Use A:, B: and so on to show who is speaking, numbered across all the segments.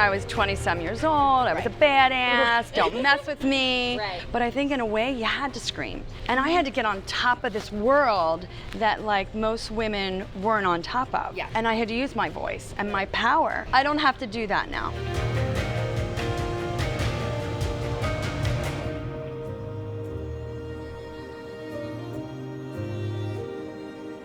A: I was 20-some years old, I was a badass, don't mess with me.
B: Right.
A: But I think in a way you had to scream. And I had to get on top of this world that like most women weren't on top of.
B: Yeah.
A: And I had to use my voice and my power. I don't have to do that now.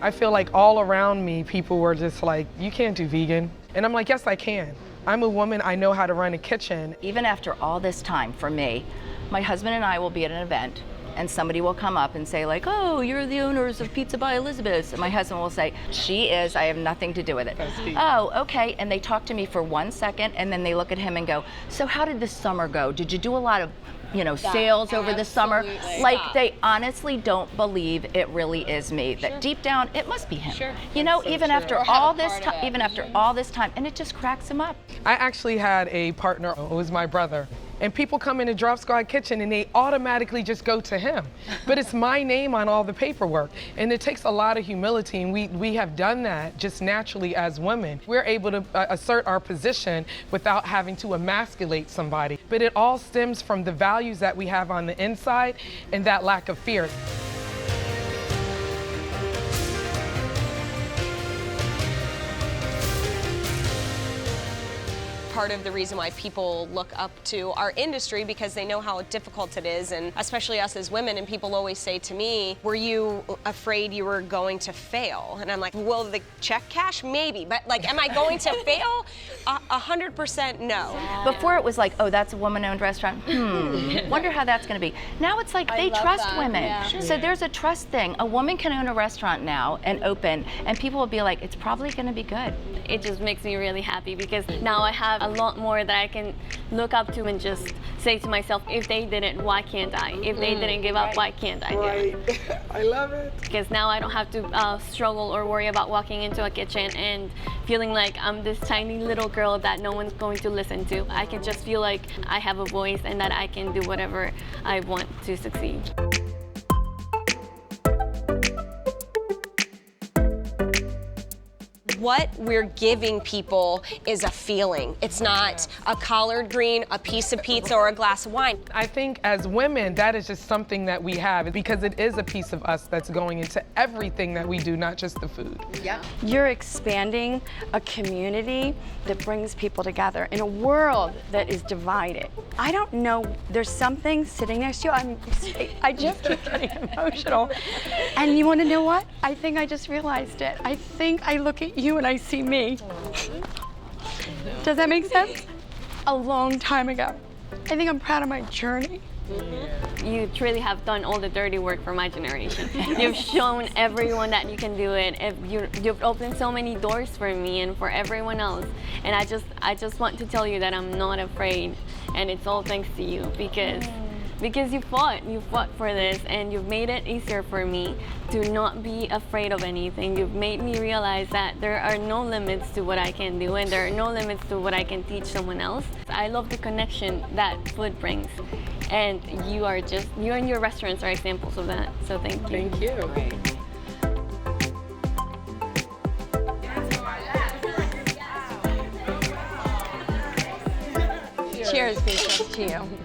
C: I feel like all around me, people were just like, you can't do vegan. And I'm like, yes, I can. I'm a woman, I know how to run a kitchen.
D: Even after all this time, for me, my husband and I will be at an event and somebody will come up and say like, oh, you're the owners of Pizza by Elizabeth's. And my husband will say, she is, I have nothing to do with it. Oh, okay, and they talk to me for 1 second and then they look at him and go, so how did this summer go? Did you do a lot of sales over the summer? Like they honestly don't believe it really is me. That deep down, it must be him.
B: Sure.
D: Even after all this time, all this time, and it just cracks him up.
C: I actually had a partner who was my brother. And people come into Drop Squad Kitchen and they automatically just go to him. But it's my name on all the paperwork. And it takes a lot of humility, and we have done that just naturally as women. We're able to assert our position without having to emasculate somebody. But it all stems from the values that we have on the inside and that lack of fear.
B: Part of the reason why people look up to our industry because they know how difficult it is, and especially us as women, and people always say to me, were you afraid you were going to fail? And I'm like, will the check cash? Maybe, but like, am I going to fail? 100% no.
D: Before it was like, oh, that's a woman-owned restaurant. Wonder how that's going to be. Now it's like they trust women. Yeah. So there's a trust thing. A woman can own a restaurant now and open, and people will be like, it's probably going to be good.
E: It just makes me really happy because now I have a lot more that I can look up to and just say to myself, if they didn't, why can't I? If they didn't give up, why can't I do it?
C: I love it.
E: Because now I don't have to struggle or worry about walking into a kitchen and feeling like I'm this tiny little girl that no one's going to listen to. I can just feel like I have a voice and that I can do whatever I want to succeed.
B: What we're giving people is a feeling. It's not a collard green, a piece of pizza, or a glass of wine.
C: I think as women, that is just something that we have because it is a piece of us that's going into everything that we do, not just the food.
B: Yeah.
A: You're expanding a community that brings people together in a world that is divided. I don't know, there's something sitting next to you. I just keep getting emotional. And you want to know what? I think I just realized it. I think I look at you and I see me. Does that make sense? A long time ago. I think I'm proud of my journey.
E: You truly have done all the dirty work for my generation. You've shown everyone that you can do it. You've opened so many doors for me and for everyone else. And I just want to tell you that I'm not afraid, and it's all thanks to you because you fought for this, and you've made it easier for me to not be afraid of anything. You've made me realize that there are no limits to what I can do, and there are no limits to what I can teach someone else. I love the connection that food brings, and you and your restaurants are examples of that, so thank you.
C: Thank you.
A: Cheers, Beatriz, to you.